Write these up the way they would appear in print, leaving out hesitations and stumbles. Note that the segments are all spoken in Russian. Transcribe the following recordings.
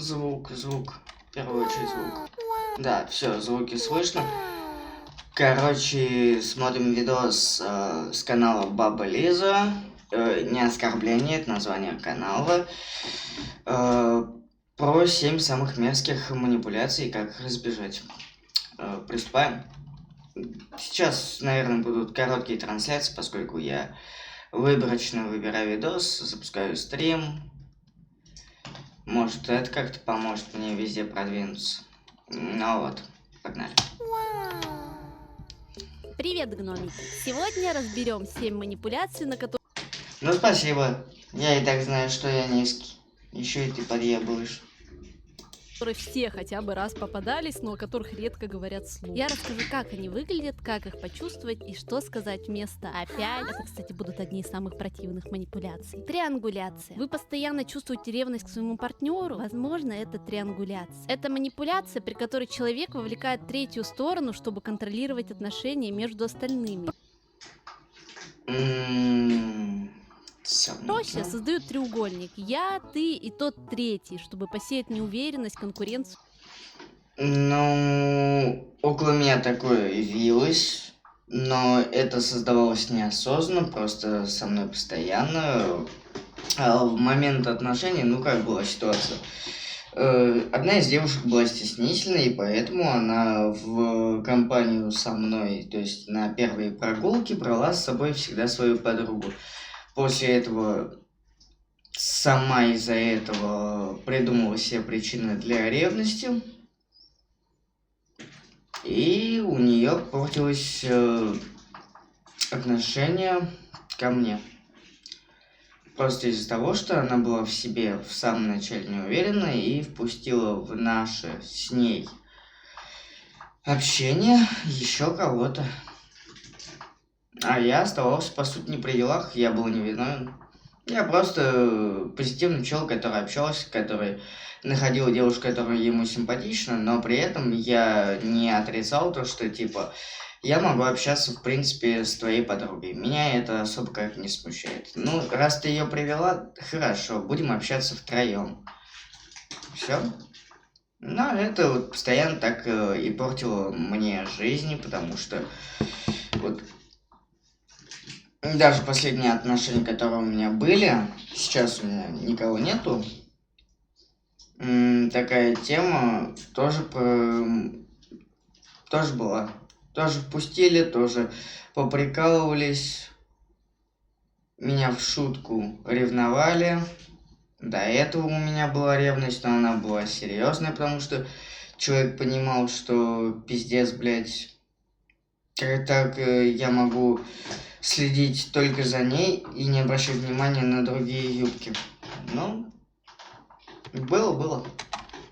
Звук. В первую очередь звук. Да, все, звуки слышно. Короче, смотрим видос с канала Баба Лиза. Не оскорбление, это название канала. Про 7 самых мерзких манипуляций и как их избежать. Приступаем. Сейчас, наверное, будут короткие трансляции, поскольку я выборочно выбираю видос, запускаю стрим. Может, это как-то поможет мне везде продвинуться. Ну вот, погнали. Привет, гномики! Сегодня разберем 7 манипуляций, на которые... Ну, спасибо. Я и так знаю, что я низкий. Еще и ты подъебываешь. все хотя бы раз попадались, но о которых редко говорят вслух. Я расскажу, как они выглядят, как их почувствовать и что сказать вместо «опять». Это, кстати, будут одни из самых противных манипуляций. Триангуляция. Вы постоянно чувствуете ревность к своему партнеру? Возможно, это триангуляция. Это манипуляция, при которой человек вовлекает третью сторону, чтобы контролировать отношения между остальными. Проще создают треугольник. Я, ты и тот третий, чтобы посеять неуверенность, конкуренцию. Ну, около меня такое явилось, но это создавалось неосознанно, просто со мной постоянно. А в момент отношений, ну как была ситуация? Одна из девушек была стеснительной, и поэтому она в компанию со мной, то есть на первые прогулки, брала с собой всегда свою подругу. После этого сама из-за этого придумала себе причины для ревности. И у нее портилось отношение ко мне. Просто из-за того, что она была в себе в самом начале не уверена и впустила в наше с ней общение еще кого-то. А я оставался, по сути, не при делах, я был невиновен. Я просто позитивный человек, который общался, который находил девушку, которая ему симпатична, но при этом я не отрицал то, что, типа, я могу общаться, в принципе, с твоей подругой. Меня это особо как не смущает. Ну, раз ты ее привела, хорошо, будем общаться втроем. Все. Но это вот постоянно так и портило мне жизнь, потому что вот... Даже последние отношения, которые у меня были, сейчас у меня никого нету. Такая тема тоже была. Тоже впустили, тоже поприкалывались. Меня в шутку ревновали. До этого у меня была ревность, но она была серьезная, потому что человек понимал, что пиздец, блядь, как так я могу следить только за ней и не обращать внимания на другие юбки. Ну, было.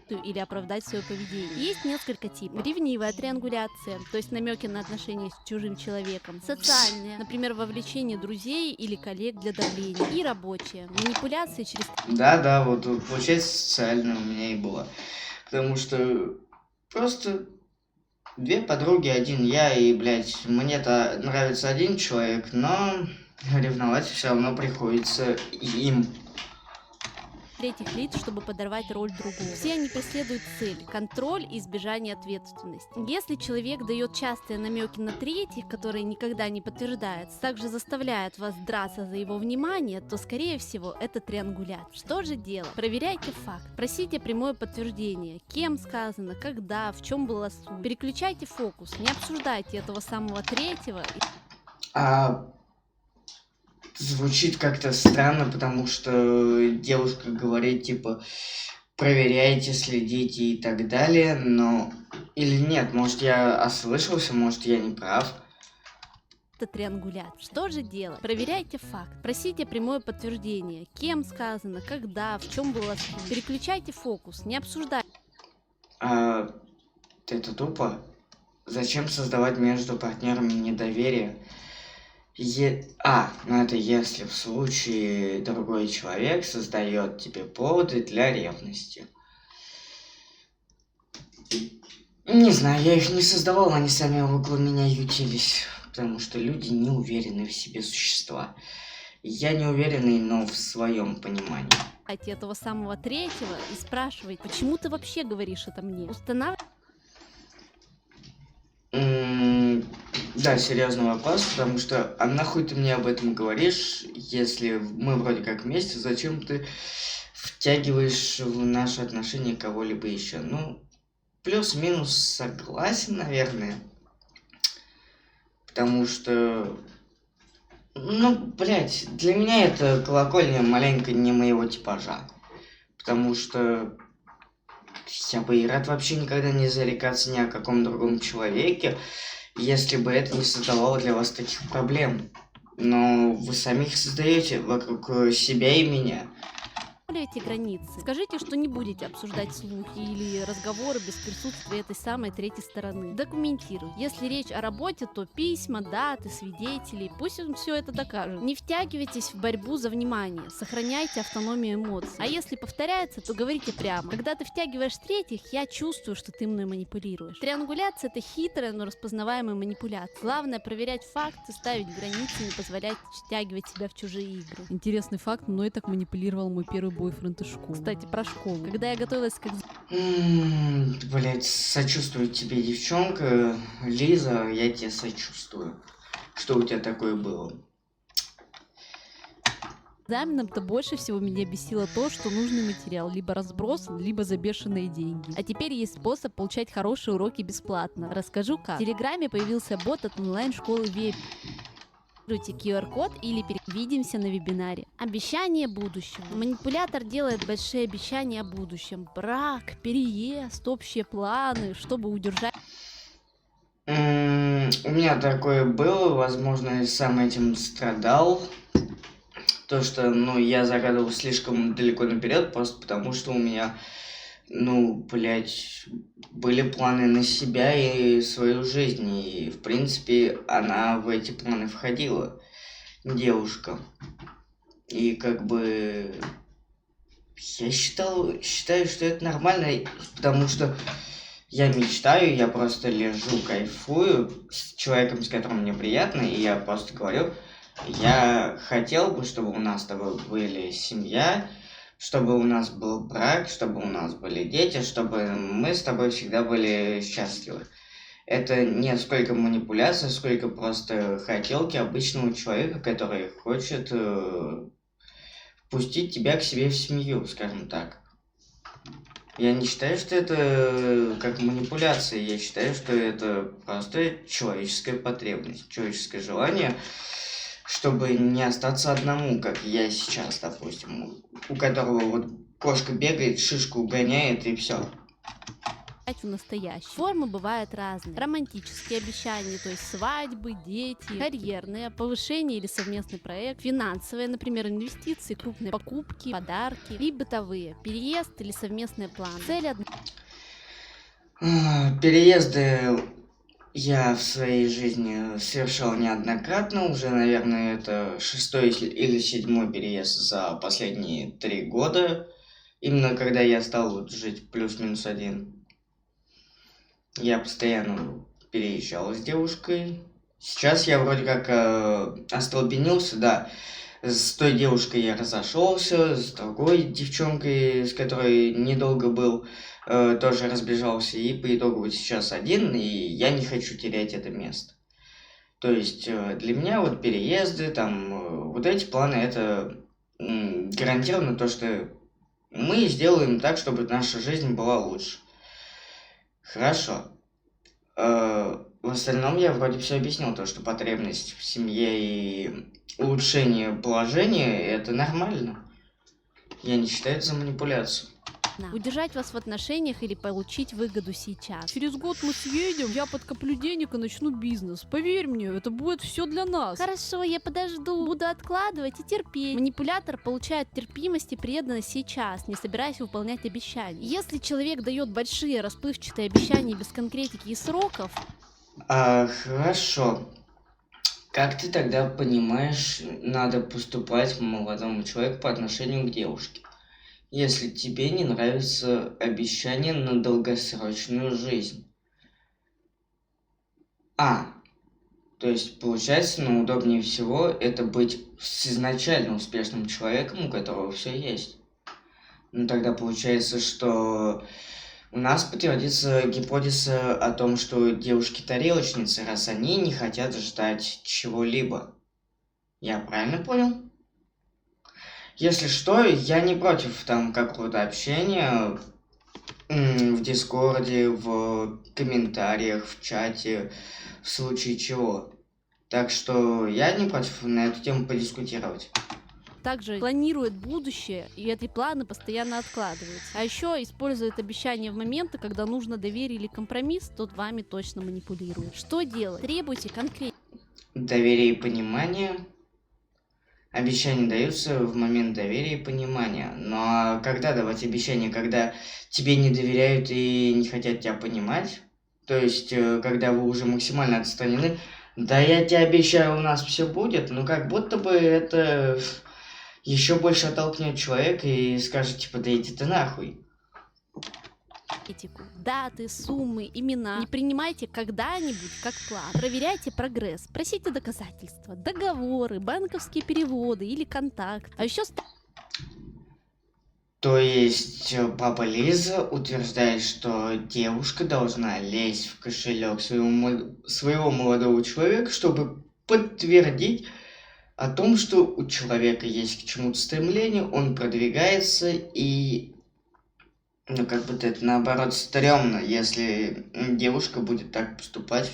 Или оправдать свое поведение. Есть несколько типов. Ревнивая триангуляция, то есть намеки на отношения с чужим человеком. Социальная, например, вовлечение друзей или коллег для давления. И рабочая, манипуляция через... Да, вот получается социальная у меня и была. Потому что просто... Две подруги, один я, и, блядь, мне-то нравится один человек, но ревновать все равно приходится им. Третьих лиц, чтобы подорвать роль другого. Все они преследуют цель – контроль и избежание ответственности. Если человек дает частые намеки на третьих, которые никогда не подтверждаются, также заставляет вас драться за его внимание, то, скорее всего, это триангуляция. Что же делать? Проверяйте факт. Просите прямое подтверждение. Кем сказано, когда, в чем была суть. Переключайте фокус. Не обсуждайте этого самого третьего. Звучит как-то странно, потому что девушка говорит, типа, проверяйте, следите и так далее, но... Или нет, может, я ослышался, может, я не прав. Это триангуляция. Что же делать? Проверяйте факт. Просите прямое подтверждение. Кем сказано, когда, в чем была суть. Переключайте фокус. Не обсуждайте. Это тупо. Зачем создавать между партнерами недоверие? Ну это если в случае другой человек создает тебе поводы для ревности. Не знаю, я их не создавал, они сами около меня ютились. Потому что люди не уверены в себе существа. Я не уверенный, но в своем понимании. этого самого третьего и спрашивайте, почему ты вообще говоришь это мне? Устанавливайте Да, серьезный вопрос, потому что, а нахуй ты мне об этом говоришь, если мы вроде как вместе, зачем ты втягиваешь в наши отношения кого-либо еще? Ну, плюс-минус согласен, наверное, потому что, ну, блядь, для меня это колокольня маленько не моего типажа, потому что я бы и рад вообще никогда не зарекаться ни о каком другом человеке, если бы это не создавало для вас таких проблем. Но вы сами их создаете вокруг себя и меня. границы. Скажите, что не будете обсуждать слухи или разговоры без присутствия этой самой третьей стороны. Документируйте. Если речь о работе, то письма, даты, свидетелей. Пусть он все это докажет. Не втягивайтесь в борьбу за внимание. Сохраняйте автономию эмоций. А если повторяется, то говорите прямо. Когда ты втягиваешь третьих, я чувствую, что ты мной манипулируешь. Триангуляция — это хитрая, но распознаваемая манипуляция. Главное — проверять факты, ставить границы, не позволять втягивать себя в чужие игры. Интересный факт, мной так манипулировал мой первый бойфренд из школы. Кстати, про школу. Когда я готовилась к Блять, сочувствую тебе, девчонка. Лиза, я тебе сочувствую. Что у тебя такое было? Экзаменом-то больше всего меня бесило то, что нужный материал либо разбросан, либо за бешеные деньги. А теперь есть способ получать хорошие уроки бесплатно. Расскажу как. В Телеграме появился бот от онлайн-школы Веб. QR-код или перевидимся на вебинаре. Обещание будущего. Манипулятор делает большие обещания о будущем. Брак, переезд, общие планы, чтобы удержать. У меня такое было, возможно, я сам этим страдал. То, что, я загадывал слишком далеко наперед, просто потому что у меня, были планы на себя и свою жизнь. И, в принципе, она в эти планы входила, девушка. И как бы я считаю, что это нормально, потому что я мечтаю, я просто лежу, кайфую с человеком, с которым мне приятно, и я просто говорю, я хотел бы, чтобы у нас с тобой были семья, чтобы у нас был брак, чтобы у нас были дети, чтобы мы с тобой всегда были счастливы. Это не сколько манипуляция, сколько просто хотелки обычного человека, который хочет впустить тебя к себе в семью, скажем так. Я не считаю, что это как манипуляция, я считаю, что это просто человеческая потребность, человеческое желание, чтобы не остаться одному, как я сейчас, допустим, у которого вот кошка бегает, шишку гоняет и все. В настоящее. Формы бывают разные. Романтические обещания, то есть свадьбы, дети, карьерные, повышение или совместный проект, финансовые, например, инвестиции, крупные покупки, подарки, и бытовые, переезд или совместные планы. Цель Переезды я в своей жизни совершал неоднократно, уже, наверное, это 6-й или 7-й переезд за последние 3 года, именно когда я стал жить плюс-минус один. Я постоянно переезжал с девушкой. Сейчас я вроде как остолбенился, да. С той девушкой я разошелся, с другой девчонкой, с которой недолго был, тоже разбежался. И по итогу вот сейчас один, и я не хочу терять это место. То есть для меня вот переезды, там, вот эти планы, это гарантированно то, что мы сделаем так, чтобы наша жизнь была лучше. Хорошо. В остальном я вроде все объяснил, то, что потребность в семье и улучшение положения – это нормально. Я не считаю это за манипуляцию. удержать вас в отношениях или получить выгоду сейчас. Через год мы съедем, я подкоплю денег и начну бизнес. Поверь мне, это будет все для нас. Хорошо, я подожду, буду откладывать и терпеть. Манипулятор получает терпимость и преданность сейчас, не собираясь выполнять обещания. Если человек дает большие расплывчатые обещания без конкретики и сроков... Хорошо. Как ты тогда понимаешь, надо поступать молодому человеку по отношению к девушке, если тебе не нравится обещание на долгосрочную жизнь? То есть, получается, удобнее всего это быть с изначально успешным человеком, у которого все есть. Ну, тогда получается, что у нас подтвердится гипотеза о том, что девушки-тарелочницы, раз они не хотят ждать чего-либо. Я правильно понял? Если что, я не против там какого-то общения в Дискорде, в комментариях, в чате, в случае чего. Так что я не против на эту тему подискутировать. Также планирует будущее, и эти планы постоянно откладываются. А еще использует обещания в моменты, когда нужно доверие или компромисс, тот вами точно манипулирует. Что делать? Требуйте конкретно. Доверие и понимание. Обещания даются в момент доверия и понимания. Но когда давать обещания, когда тебе не доверяют и не хотят тебя понимать? То есть, когда вы уже максимально отстранены, да я тебе обещаю, у нас все будет, но как будто бы это еще больше оттолкнет человека и скажет, типа, да иди ты нахуй. Этику. Даты, суммы, имена. Не принимайте когда-нибудь как план. Проверяйте прогресс. Просите доказательства, договоры, банковские переводы или контакт. А еще То есть папа Лиза утверждает, что девушка должна лезть в кошелек своего молодого человека, чтобы подтвердить о том, что у человека есть к чему-то стремление, он продвигается и... Ну, как будто это наоборот стрёмно, если девушка будет так поступать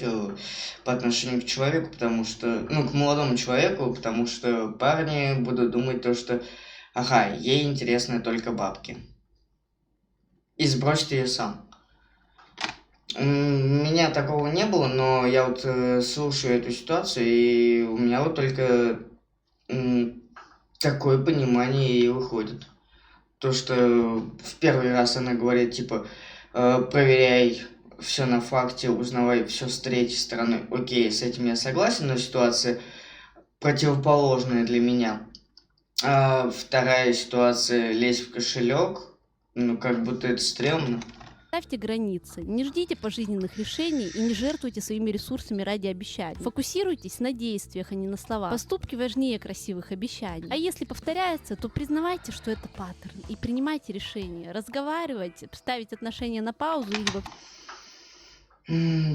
по отношению к человеку, потому что, ну, к молодому человеку, потому что парни будут думать то, что, ага, ей интересны только бабки. И сбросит ее сам. У меня такого не было, но я вот слушаю эту ситуацию, и у меня вот только такое понимание и выходит. То, что в первый раз она говорит, типа, проверяй все на факте, узнавай все с третьей стороны. Окей, с этим я согласен, но ситуация противоположная для меня. А вторая ситуация, лезть в кошелек, ну, как будто это стрёмно. ставьте границы. Не ждите пожизненных решений и не жертвуйте своими ресурсами ради обещаний. Фокусируйтесь на действиях, а не на словах. Поступки важнее красивых обещаний. А если повторяется, то признавайте, что это паттерн, и принимайте решения. Разговаривайте, ставить отношения на паузу или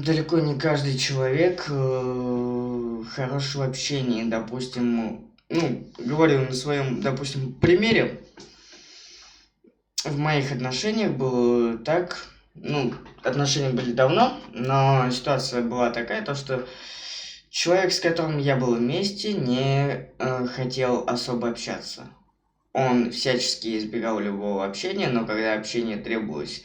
Далеко не каждый человек хорош в общении, допустим, ну, говорю на своем, допустим, примере. В моих отношениях было так, ну, отношения были давно, но ситуация была такая, то что человек, с которым я был вместе, не хотел особо общаться. Он всячески избегал любого общения, но когда общение требовалось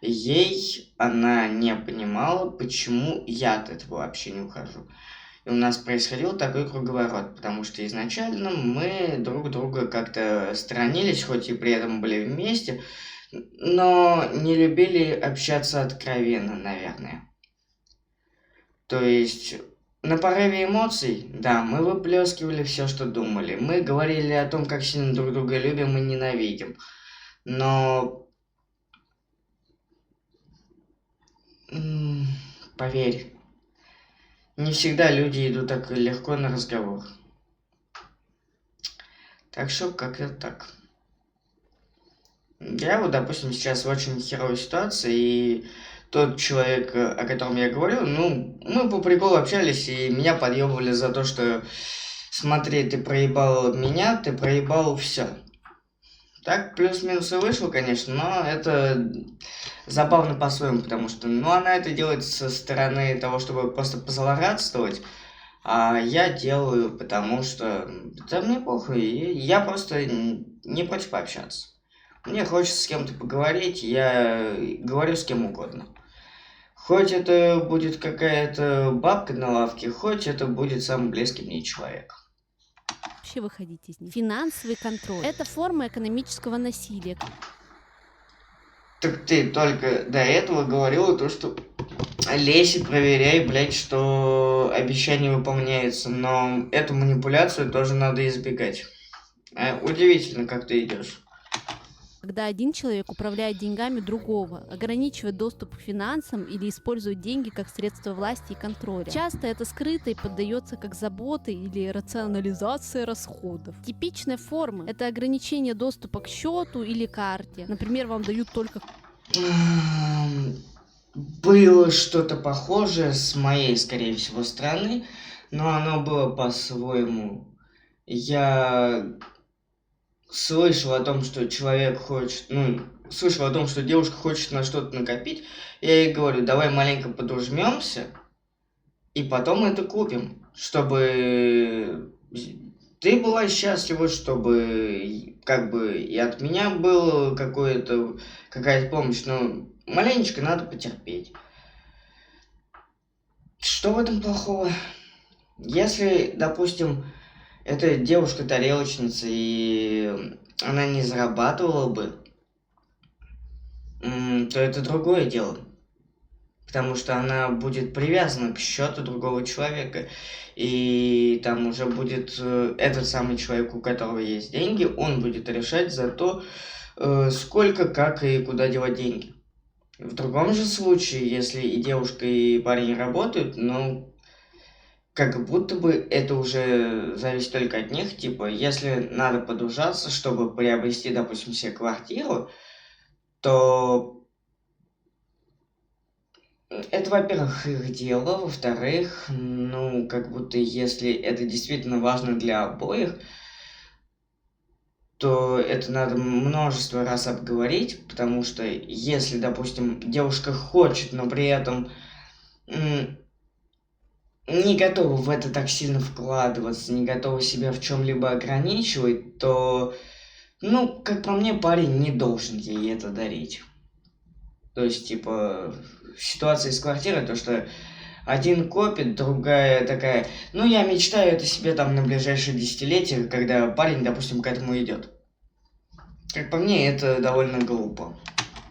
ей, она не понимала, почему я от этого общения ухожу. И у нас происходил такой круговорот, потому что изначально мы друг друга как-то сторонились, хоть и при этом были вместе, но не любили общаться откровенно, наверное. То есть на порыве эмоций, да, мы выплескивали все, что думали. Мы говорили о том, как сильно друг друга любим и ненавидим. Но поверь, не всегда люди идут так легко на разговор. Так что как-то так. Я вот, допустим, сейчас в очень херовой ситуации, и тот человек, о котором я говорю, ну, мы по приколу общались, и меня подъебывали за то, что смотри, ты проебал меня, ты проебал все. Так плюс-минус и вышло, конечно, но это забавно по-своему, потому что, ну, она это делает со стороны того, чтобы просто позлорадствовать, а я делаю, потому что, да мне похуй, я просто не против пообщаться. Мне хочется с кем-то поговорить, я говорю с кем угодно. Хоть это будет какая-то бабка на лавке, хоть это будет самый близкий мне человек. вообще выходить из них. Финансовый контроль. Это форма экономического насилия. Так ты только до этого говорила то, что лезь и проверяй, блядь, что обещания выполняются, но эту манипуляцию тоже надо избегать. Удивительно, как ты идешь. когда один человек управляет деньгами другого, ограничивает доступ к финансам или использует деньги как средство власти и контроля. Часто это скрыто и поддается как заботы или рационализация расходов. Типичные формы — это ограничение доступа к счету или карте. Например, вам дают только Было что-то похожее с моей, скорее всего, стороны, но оно было по-своему. Я слышал о том, что человек хочет, слышал о том, что девушка хочет на что-то накопить. Я ей говорю, давай маленько подружмемся, и потом это купим, чтобы ты была счастлива, чтобы как бы и от меня было какая-то помощь, но маленечко надо потерпеть. Что в этом плохого? Если, допустим, эта девушка-тарелочница, и она не зарабатывала бы, то это другое дело. Потому что она будет привязана к счету другого человека. И там уже будет этот самый человек, у которого есть деньги, он будет решать за то, сколько, как и куда девать деньги. В другом же случае, если и девушка, и парень работают, как будто бы это уже зависит только от них. Типа, если надо подружаться, чтобы приобрести, допустим, себе квартиру, то это, во-первых, их дело, во-вторых, как будто если это действительно важно для обоих, то это надо множество раз обговорить, потому что если, допустим, девушка хочет, но при этом не готова в это так сильно вкладываться, не готова себя в чем-либо ограничивать, то, как по мне, парень не должен ей это дарить. То есть, типа, в ситуации с квартирой, то, что один копит, другая такая, я мечтаю это себе там на ближайшие десятилетия, когда парень, допустим, к этому идет. Как по мне, это довольно глупо.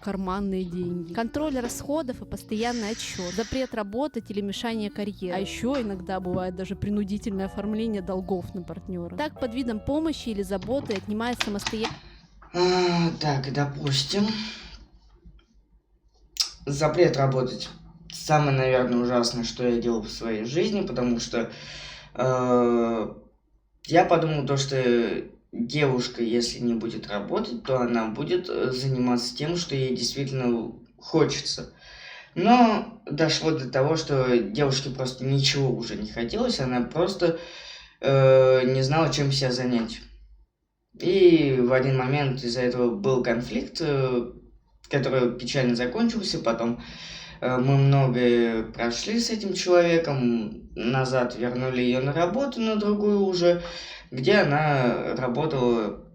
карманные деньги, контроль расходов и постоянный отчет, запрет работать или мешание карьере. А еще иногда бывает даже принудительное оформление долгов на партнера. Так, под видом помощи или заботы отнимает самостоятельно. Так, допустим, запрет работать. Самое, наверное, ужасное, что я делал в своей жизни, потому что я подумал то, что девушка, если не будет работать, то она будет заниматься тем, что ей действительно хочется. Но дошло до того, что девушке просто ничего уже не хотелось, она просто не знала, чем себя занять. И в один момент из-за этого был конфликт, который печально закончился. Потом мы многое прошли с этим человеком, назад вернули ее на работу, на другую уже, где она работала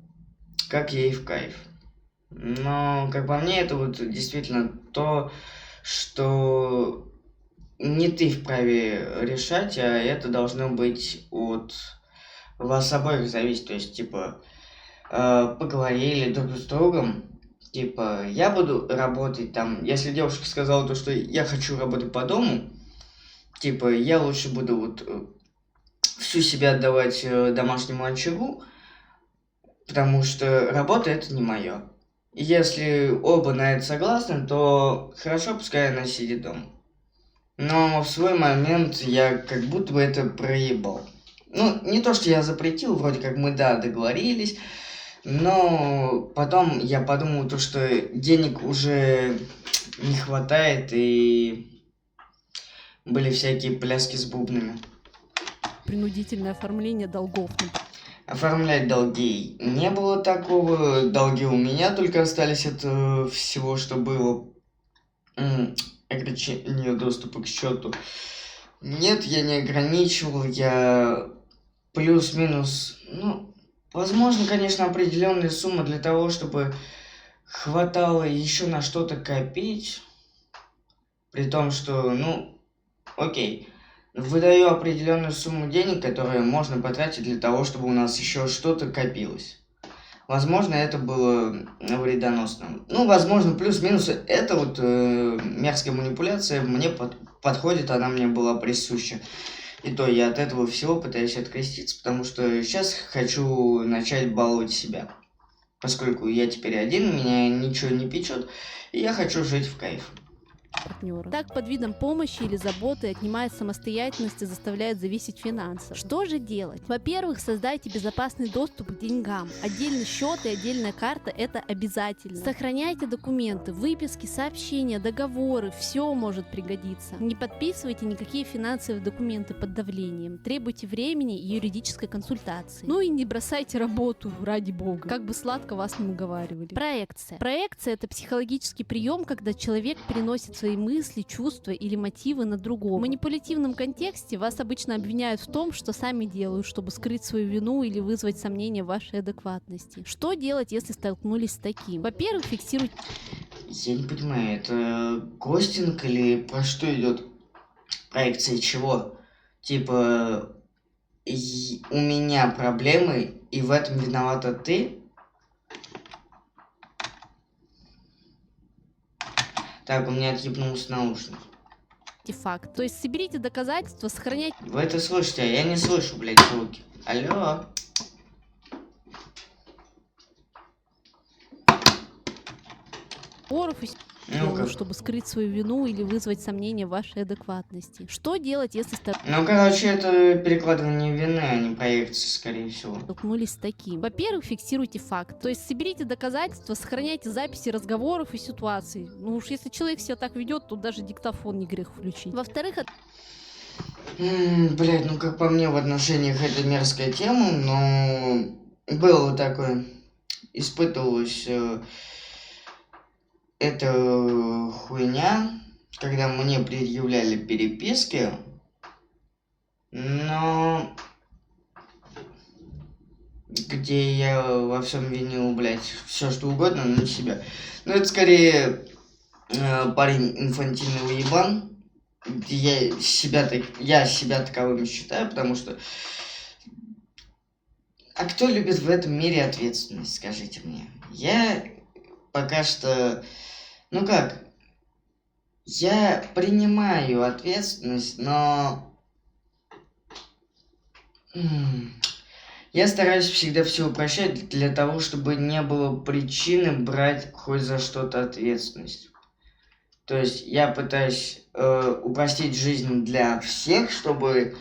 как ей в кайф. Но, как по мне, это вот действительно то, что не ты вправе решать, а это должно быть от вас обоих зависеть. То есть, типа, поговорили друг с другом, типа, я буду работать там, если девушка сказала то, что я хочу работать по дому, типа, я лучше буду вот всю себя отдавать домашнему очагу, потому что работа это не мое. Если оба на это согласны, то хорошо, пускай она сидит дома. Но в свой момент я как будто бы это проебал. Не то, что я запретил, вроде как мы, договорились, но потом я подумал то, что денег уже не хватает, и были всякие пляски с бубнами. Принудительное оформление долгов. Оформлять долги не было такого. Долги у меня только остались от всего, что было. Ограничение доступа к счету. Нет, я не ограничивал, я плюс-минус, возможно, конечно, определенная сумма для того, чтобы хватало еще на что-то копить. При том, что, окей, выдаю определенную сумму денег, которую можно потратить для того, чтобы у нас еще что-то копилось. Возможно, это было вредоносно. Возможно, плюс-минус, это вот мерзкая манипуляция мне подходит, она мне была присуща. И то я от этого всего пытаюсь откреститься, потому что сейчас хочу начать баловать себя. поскольку я теперь один, меня ничего не печет, и я хочу жить в кайф. партнера. Так под видом помощи или заботы отнимает самостоятельность и заставляет зависеть финансово. Что же делать? Во-первых, создайте безопасный доступ к деньгам. Отдельный счет и отдельная карта — это обязательно. Сохраняйте документы, выписки, сообщения, договоры, все может пригодиться. Не подписывайте никакие финансовые документы под давлением. Требуйте времени и юридической консультации. Ну и не бросайте работу, ради бога. Как бы сладко вас не уговаривали. Проекция. Проекция — это психологический прием, когда человек переносит свои мысли, чувства или мотивы на другого. В манипулятивном контексте вас обычно обвиняют в том, что сами делают, чтобы скрыть свою вину или вызвать сомнения в вашей адекватности. Что делать, если столкнулись с таким? Во-первых, фиксируйте Я не понимаю, это гостинг или про что идет? Проекция чего? Типа, у меня проблемы, и в этом виновата ты? Так, у меня отъебнулся наушник. факт. То есть соберите доказательства, сохраняйте Вы это слышите, а я не слышу, блядь, звуки. Алло. оров и Ну-ка. чтобы скрыть свою вину или вызвать сомнения в вашей адекватности. Что делать, если Ну, короче, это перекладывание вины, а не проекция, скорее всего. столкнулись с таким? Во-первых, фиксируйте факт. То есть соберите доказательства, сохраняйте записи разговоров и ситуаций. Ну уж если человек себя так ведет, то даже диктофон не грех включить. Во-вторых, Блядь, ну как по мне в отношениях это мерзкая тема, но было такое, испытывалось эта хуйня, когда мне предъявляли переписки, но где я во всем винил, блядь, все что угодно, но не себя. Но это скорее парень инфантильный уебан. Я себя таковым считаю, потому что... А кто любит в этом мире ответственность, скажите мне? Я пока что... Ну как? Я принимаю ответственность, но... Я стараюсь всегда все упрощать для того, чтобы не было причины брать хоть за что-то ответственность. То есть я пытаюсь упростить жизнь для всех, чтобы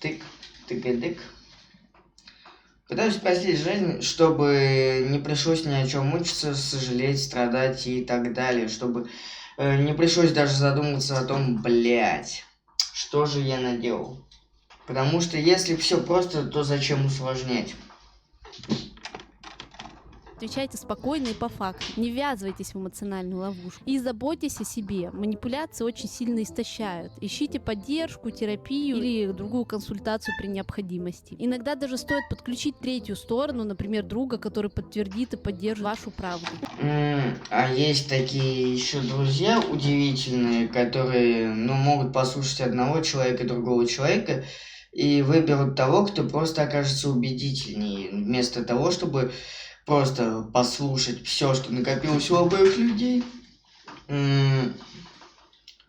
тык-тык-дык. Пытаюсь упростить жизнь, чтобы не пришлось ни о чем мучиться, сожалеть, страдать и так далее. Чтобы не пришлось даже задумываться о том, блядь, что же я наделал. Потому что если все просто, то зачем усложнять? отвечайте спокойно и по факту. Не ввязывайтесь в эмоциональную ловушку. И заботьтесь о себе. Манипуляции очень сильно истощают. Ищите поддержку, терапию или другую консультацию при необходимости. Иногда даже стоит подключить третью сторону, например, друга, который подтвердит и поддержит вашу правду. А есть такие еще друзья удивительные, которые, могут послушать одного человека и другого человека и выберут того, кто просто окажется убедительнее, вместо того, чтобы просто послушать все, что накопилось у обоих людей,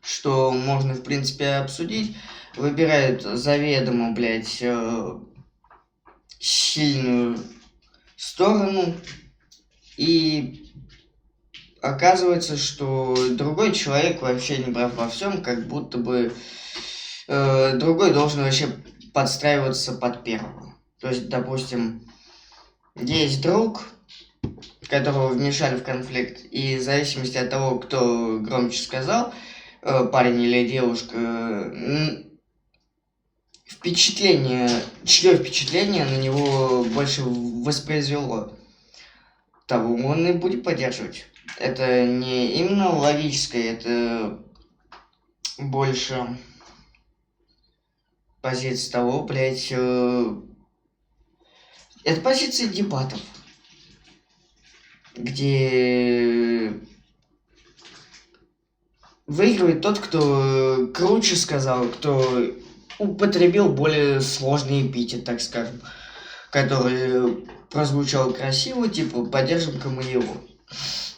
что можно, в принципе, обсудить, выбирают заведомо, блядь, сильную сторону, и оказывается, что другой человек вообще не прав во всем, как будто бы другой должен вообще подстраиваться под первого. То есть, допустим, есть друг, которого вмешали в конфликт, и в зависимости от того, кто громче сказал, парень или девушка, чье впечатление на него больше воспроизвело, того он и будет поддерживать. Это не именно логическое, это больше позиция того, блядь, это позиция дебатов, где выигрывает тот, кто круче сказал, кто употребил более сложный эпитет, так скажем, который прозвучал красиво, типа «поддержим-ка мы его».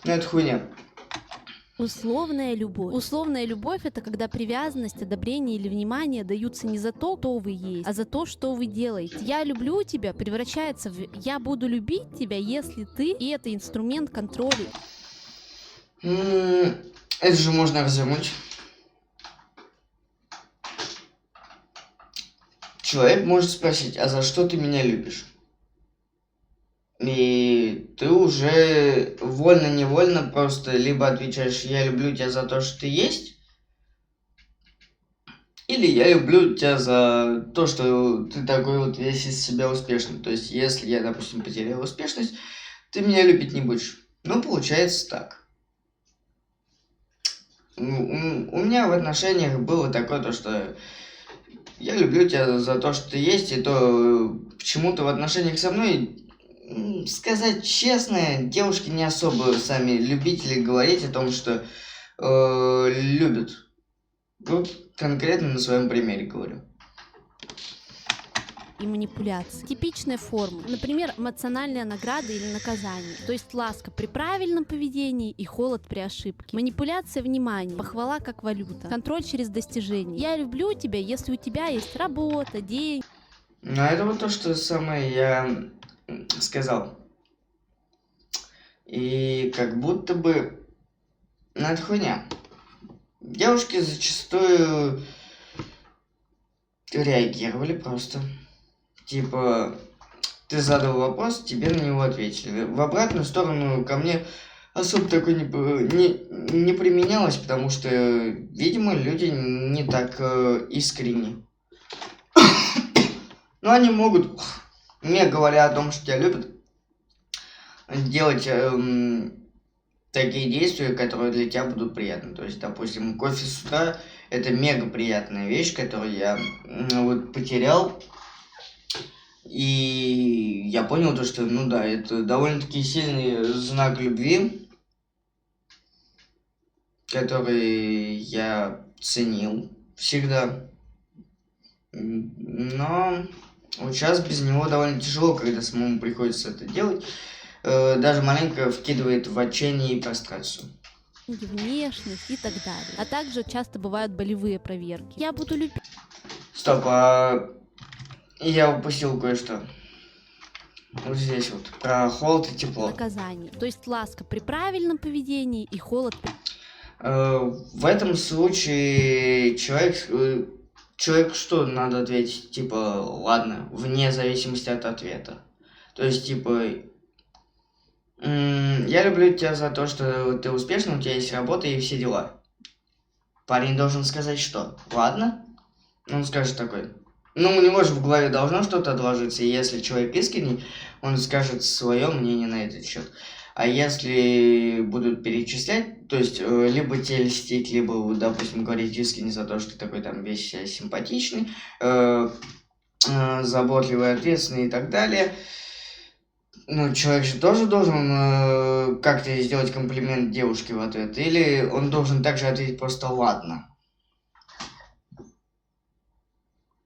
Ну, это хуйня. Условная любовь. Условная любовь — это когда привязанность, одобрение или внимание даются не за то, кто вы есть, а за то, что вы делаете. «Я люблю тебя» превращается в «я буду любить тебя, если ты», и это инструмент контроля. Это же можно развернуть. Человек может спросить: а за что ты меня любишь? И ты уже вольно-невольно просто либо отвечаешь: я люблю тебя за то, что ты есть, или я люблю тебя за то, что ты такой вот весь из себя успешный. То есть, если я, допустим, потерял успешность, ты меня любить не будешь. Ну, получается так. У меня в отношениях было такое, то что я люблю тебя за то, что ты есть, и то почему-то в отношениях со мной, сказать честно, девушки не особо сами любители говорить о том, что любят. Вот конкретно на своем примере говорю. И манипуляции. Типичная форма. Например, эмоциональная награда или наказание. То есть ласка при правильном поведении и холод при ошибке. Манипуляция внимания. Похвала как валюта. Контроль через достижение. Я люблю тебя, если у тебя есть работа, деньги. Ну, это вот то, что самое я сказал. И как будто бы это хуйня. Девушки зачастую реагировали просто. Типа, ты задал вопрос, тебе на него ответили. В обратную сторону ко мне особо такое не применялось, потому что, видимо, люди не так искренни. Но они могут, мне говоря о том, что тебя любят, делать такие действия, которые для тебя будут приятны. То есть, допустим, кофе с утра — это мега приятная вещь, которую я вот потерял. И я понял то, что, ну да, это довольно-таки сильный знак любви, который я ценил всегда. Но вот сейчас без него довольно тяжело, когда самому приходится это делать. Даже маленько вкидывает в отчаяние и прострацию. Внешность и так далее. А также часто бывают болевые проверки. Я буду любить. Стоп, а я упустил кое-что. Вот здесь вот, про холод и тепло. Наказание. То есть ласка при правильном поведении и холод при... В этом случае человеку что надо ответить? Типа, ладно, вне зависимости от ответа. То есть, типа, я люблю тебя за то, что ты успешный, у тебя есть работа и все дела. Парень должен сказать что? Ладно? Он скажет такой. Ну, у него же в голове должно что-то отложиться, и если человек искренний, он скажет свое мнение на этот счет. А если будут перечислять, то есть либо тебе льстить, либо, допустим, говорить искренне за то, что ты такой там весь симпатичный, заботливый, ответственный и так далее, ну, человек же тоже должен как-то сделать комплимент девушке в ответ, или он должен также ответить просто «ладно».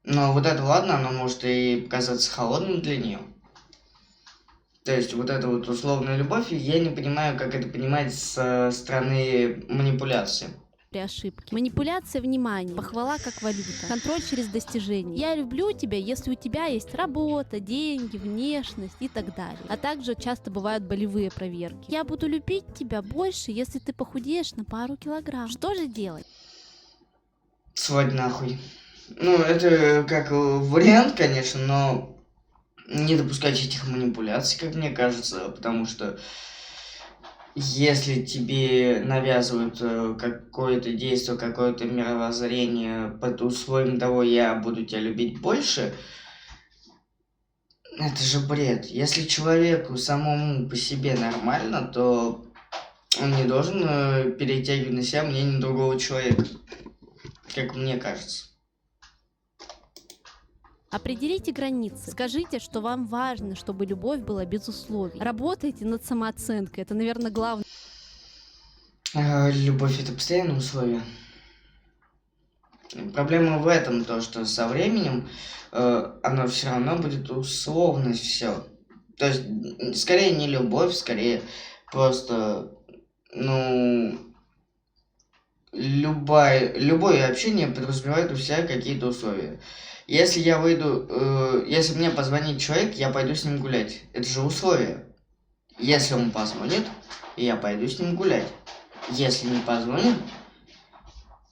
Но вот это «ладно», оно может и показаться холодным для нее. То есть вот эта вот условная любовь, я не понимаю, как это понимать со стороны манипуляции. При ошибке. Манипуляция внимания. Похвала как валюта. Контроль через достижение. Я люблю тебя, если у тебя есть работа, деньги, внешность и так далее. А также часто бывают болевые проверки. Я буду любить тебя больше, если ты похудеешь на пару килограмм. Что же делать? Сводь нахуй. Ну, это как вариант, конечно, но не допускать этих манипуляций, как мне кажется, потому что если тебе навязывают какое-то действие, какое-то мировоззрение под условием того, я буду тебя любить больше, это же бред. Если человеку самому по себе нормально, то он не должен перетягивать на себя мнение другого человека, как мне кажется. Определите границы. Скажите, что вам важно, чтобы любовь была без условий. Работайте над самооценкой. Это, наверное, главное. Любовь — это постоянное условие. Проблема в этом, то, что со временем оно все равно будет условность все. То есть, скорее не любовь, скорее просто, ну, любое общение подразумевает у себя какие-то условия. Если я выйду, если мне позвонит человек, я пойду с ним гулять. Это же условие. Если он позвонит, я пойду с ним гулять. Если не позвонит,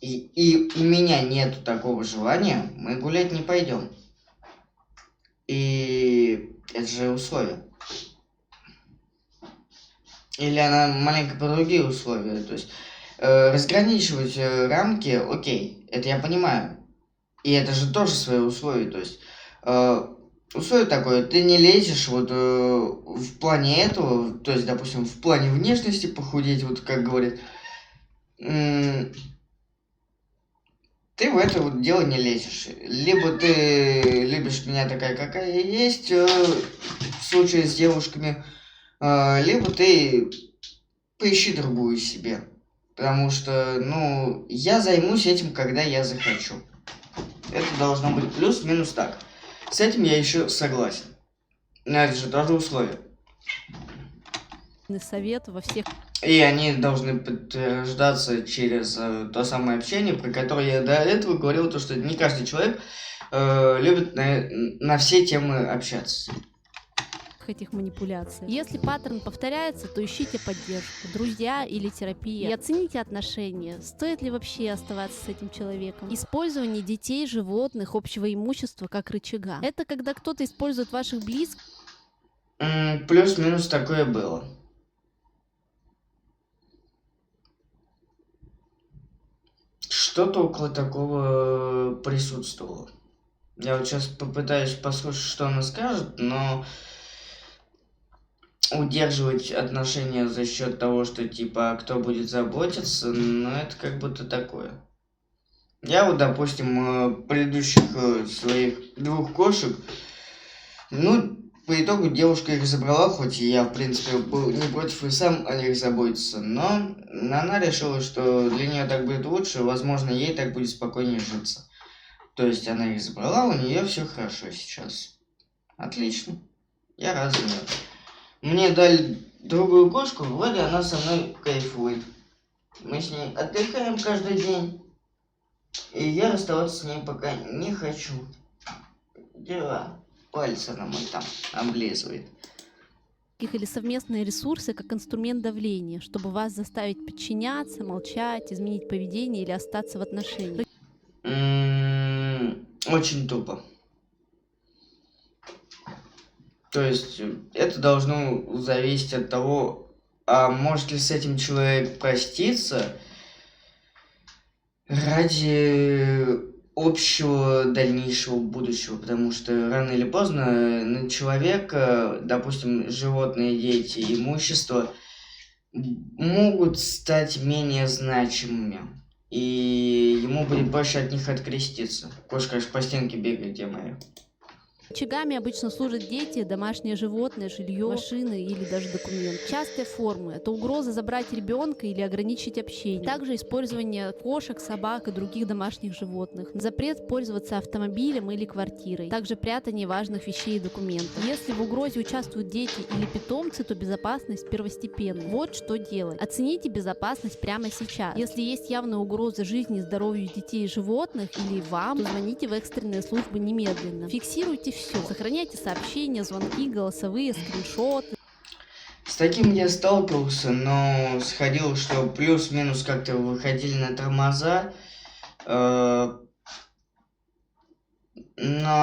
и у меня нету такого желания, мы гулять не пойдем. И это же условие. Или она маленько по другие условия. То есть разграничивать рамки, окей, это я понимаю. И это же тоже свои условия. То есть условие такое, ты не лезешь вот в плане этого, то есть, допустим, в плане внешности похудеть, вот как говорит, ты в это вот дело не лезешь. Либо ты любишь меня такая, какая я есть, в случае с девушками, либо ты поищи другую себе. Потому что, ну, я займусь этим, когда я захочу. Это должно быть плюс-минус так. С этим я еще согласен. Но это же тоже условие. Совет во всех И они должны подтверждаться через то самое общение, про которое я до этого говорил, то, что не каждый человек любит на все темы общаться. этих манипуляций. Если паттерн повторяется, то ищите поддержку, друзья или терапия. И оцените отношения. Стоит ли вообще оставаться с этим человеком? Использование детей, животных, общего имущества как рычага. Это когда кто-то использует ваших близких. Плюс-минус такое было. Что-то около такого присутствовало. Я вот сейчас попытаюсь послушать, что она скажет, но удерживать отношения за счет того, что типа кто будет заботиться, ну это как будто такое. Я вот, допустим, предыдущих своих 2 кошек, ну, по итогу девушка их забрала, хоть и я, в принципе, был не против и сам о них заботиться, но она решила, что для нее так будет лучше, возможно, ей так будет спокойнее житься. То есть она их забрала, у нее все хорошо сейчас. Отлично. Я рад за нее. Мне дали другую кошку, вроде она со мной кайфует. Мы с ней отдыхаем каждый день. И я расставаться с ней пока не хочу. Дела. Пальцы на мой там облизывает. Или совместные ресурсы как инструмент давления, чтобы вас заставить подчиняться, молчать, изменить поведение или остаться в отношениях. Очень тупо. То есть это должно зависеть от того, а может ли с этим человек проститься ради общего дальнейшего будущего, потому что рано или поздно на человека, допустим, животные, дети, имущество могут стать менее значимыми, и ему будет проще от них откреститься. Кошка аж по стенке бегает, где моя. Рычагами обычно служат дети, домашние животные, жилье, машины или даже документы. Частые формы – это угроза забрать ребенка или ограничить общение. Также использование кошек, собак и других домашних животных. Запрет пользоваться автомобилем или квартирой. Также прятание важных вещей и документов. Если в угрозе участвуют дети или питомцы, то безопасность первостепенна. Вот что делать. Оцените безопасность прямо сейчас. Если есть явная угроза жизни и здоровью детей и животных или вам, то звоните в экстренные службы немедленно. Фиксируйте все. Сохраняйте сообщения, звонки, голосовые, скриншоты. С таким я сталкивался, но сходил, что плюс-минус как-то выходили на тормоза, но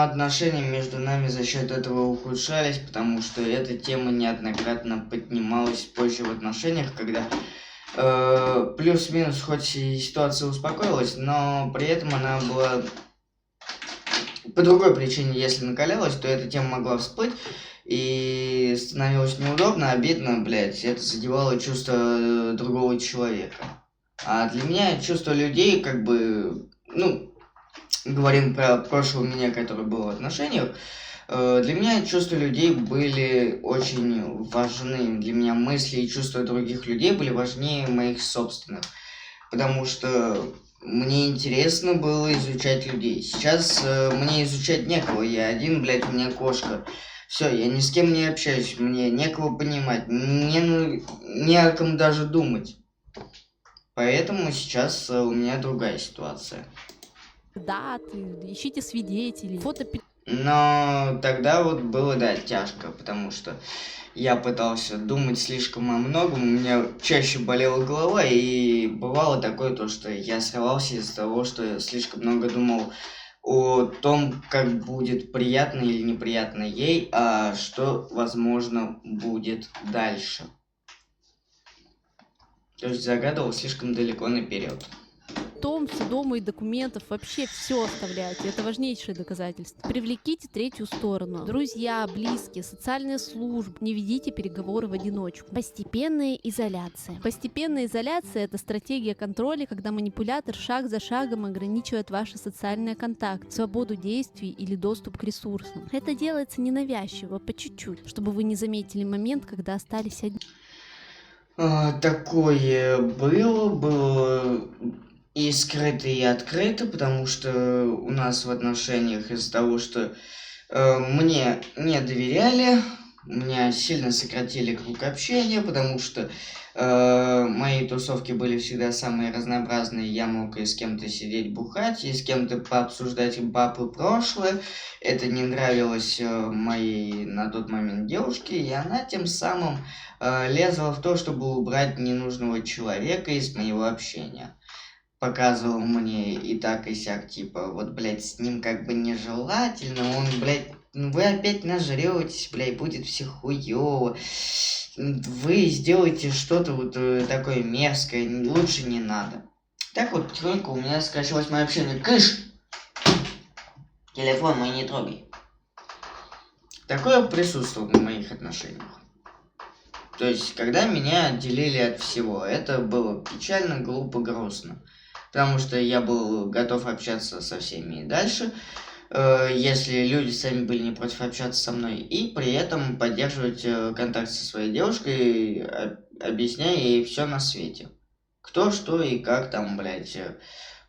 отношения между нами за счет этого ухудшались, потому что эта тема неоднократно поднималась позже в отношениях, когда плюс-минус хоть и ситуация успокоилась, но при этом она была по другой причине, если накалялась, то эта тема могла всплыть, и становилось неудобно, обидно, блядь, это задевало чувство другого человека. А для меня чувство людей, как бы, ну, говорим про прошлого меня, который был в отношениях, для меня чувства людей были очень важны. Для меня мысли и чувства других людей были важнее моих собственных. Потому что мне интересно было изучать людей. Сейчас мне изучать некого. Я один, блядь, у меня кошка. Все, я ни с кем не общаюсь. Мне некого понимать. Мне не о ком даже думать. Поэтому сейчас у меня другая ситуация. Даты, ищите свидетелей, фото. Но тогда вот было, да, тяжко, потому что я пытался думать слишком о многом, у меня чаще болела голова, и бывало такое то, что я срывался из-за того, что слишком много думал о том, как будет приятно или неприятно ей, а что, возможно, будет дальше. То есть загадывал слишком далеко наперед. Питомца, дома и документов, вообще все оставляйте. Это важнейшее доказательство. Привлеките третью сторону. Друзья, близкие, социальные службы. Не ведите переговоры в одиночку. Постепенная изоляция. Постепенная изоляция — это стратегия контроля, когда манипулятор шаг за шагом ограничивает ваши социальные контакты, свободу действий или доступ к ресурсам. Это делается ненавязчиво, по чуть-чуть, чтобы вы не заметили момент, когда остались одни. Такое было и скрыто, и открыто, потому что у нас в отношениях из-за того, что мне не доверяли, меня сильно сократили круг общения, потому что мои тусовки были всегда самые разнообразные. Я мог и с кем-то сидеть бухать, и с кем-то пообсуждать бабы прошлое. Это не нравилось моей на тот момент девушке, и она тем самым лезла в то, чтобы убрать ненужного человека из моего общения. Показывал мне и так, и сяк, типа, вот, блядь, с ним как бы нежелательно, он, блядь, вы опять нажрётесь, блядь, будет все хуёво, вы сделаете что-то вот такое мерзкое, лучше не надо. Так вот, потихоньку у меня скачалось мое общение. Кыш! Телефон мой не трогай. Такое присутствовало в моих отношениях. То есть, когда меня отделили от всего, это было печально, глупо, грустно. Потому что я был готов общаться со всеми и дальше, если люди сами были не против общаться со мной, и при этом поддерживать контакт со своей девушкой, объясняя ей все на свете. Кто, что и как там, блядь,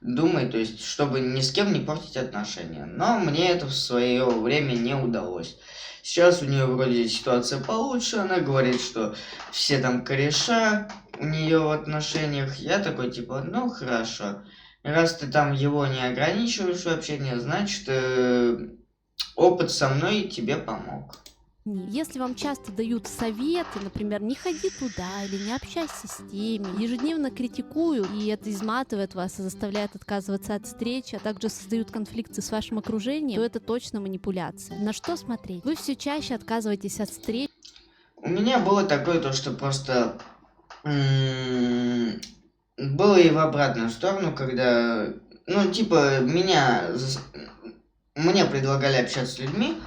думает, то есть, чтобы ни с кем не портить отношения. Но мне это в свое время не удалось. Сейчас у нее вроде ситуация получше, она говорит, что все там кореша у нее в отношениях. Я такой, типа, ну хорошо, раз ты там его не ограничиваешь в общении, значит, опыт со мной тебе помог. Если вам часто дают советы, например, не ходи туда или не общайся с теми, ежедневно критикую, и это изматывает вас и заставляет отказываться от встречи, а также создают конфликты с вашим окружением, то это точно манипуляция. На что смотреть? Вы все чаще отказываетесь от встреч. У меня было такое, то что просто было и в обратную сторону, когда, ну, типа, мне предлагали общаться с людьми,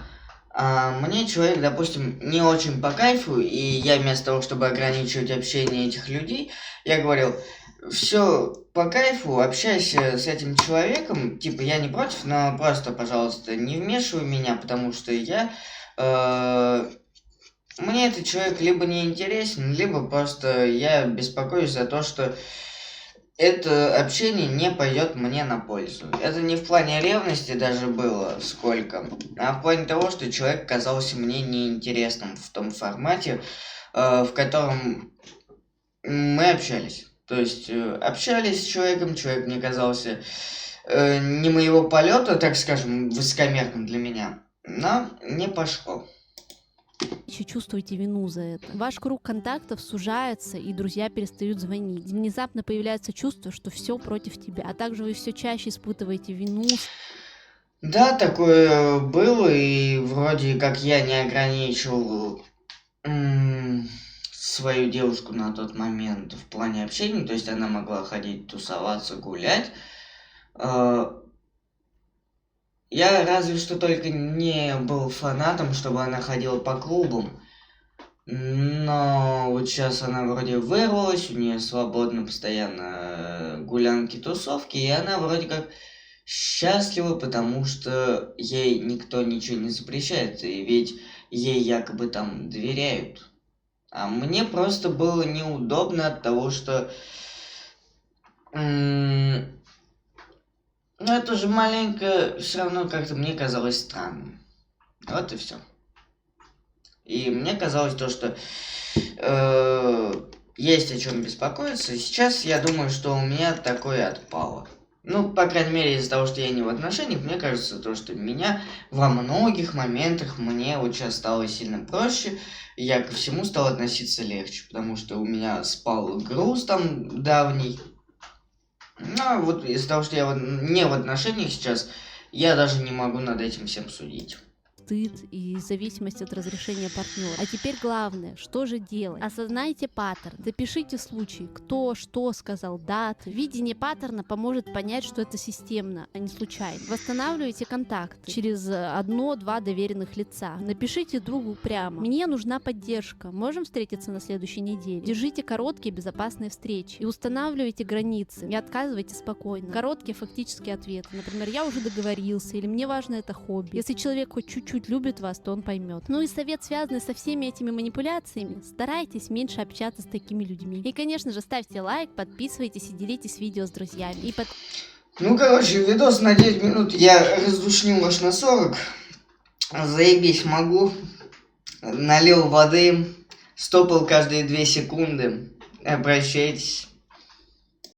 а мне человек, допустим, не очень по кайфу, и я вместо того, чтобы ограничивать общение этих людей, я говорил, все по кайфу, общайся с этим человеком, типа, я не против, но просто, пожалуйста, не вмешивай меня, потому что мне этот человек либо не интересен, либо просто я беспокоюсь за то, что это общение не пойдет мне на пользу. Это не в плане ревности даже было сколько, а в плане того, что человек казался мне неинтересным в том формате, в котором мы общались. То есть общались с человеком, человек мне казался не моего полета, так скажем, высокомерным для меня, но не пошло. Чувствуете вину за это. Ваш круг контактов сужается, и друзья перестают звонить. Внезапно появляется чувство, что все против тебя, а также вы все чаще испытываете вину. Да, такое было, и вроде как я не ограничивал свою девушку на тот момент в плане общения, то есть она могла ходить, тусоваться, гулять. Я разве что только не был фанатом, чтобы она ходила по клубам. Но вот сейчас она вроде вырвалась, у нее свободно постоянно гулянки, тусовки, и она вроде как счастлива, потому что ей никто ничего не запрещает, и ведь ей якобы там доверяют. А мне просто было неудобно от того, что ну, это же маленько, все равно как-то мне казалось странным. Вот и все. И мне казалось то, что есть о чем беспокоиться. Сейчас я думаю, что у меня такое отпало. Ну, по крайней мере, из-за того, что я не в отношениях, мне кажется, то, что меня во многих моментах мне вот сейчас стало сильно проще. Я ко всему стал относиться легче, потому что у меня спал груз там давний. Ну, а вот из-за того, что я не в отношениях сейчас, я даже не могу над этим всем судить. Стыд и зависимость от разрешения партнера. А теперь главное, что же делать? Осознайте паттерн, запишите случай, кто что сказал, даты. Видение паттерна поможет понять, что это системно, а не случайно. Восстанавливайте контакты через 1-2 доверенных лица. Напишите другу прямо: мне нужна поддержка, можем встретиться на следующей неделе. Держите короткие безопасные встречи и устанавливайте границы. Не отказывайте спокойно. Короткие фактические ответы. Например, я уже договорился, или мне важно это хобби. Если человек хоть чуть-чуть любит вас, то он поймет. Ну и совет, связанный со всеми этими манипуляциями: старайтесь меньше общаться с такими людьми. И, конечно же, ставьте лайк, подписывайтесь и делитесь видео с друзьями. Ну, короче, видос на 9 минут я раздушнил аж на 40. Заебись могу. Налил воды, стопал каждые 2 секунды. Обращайтесь.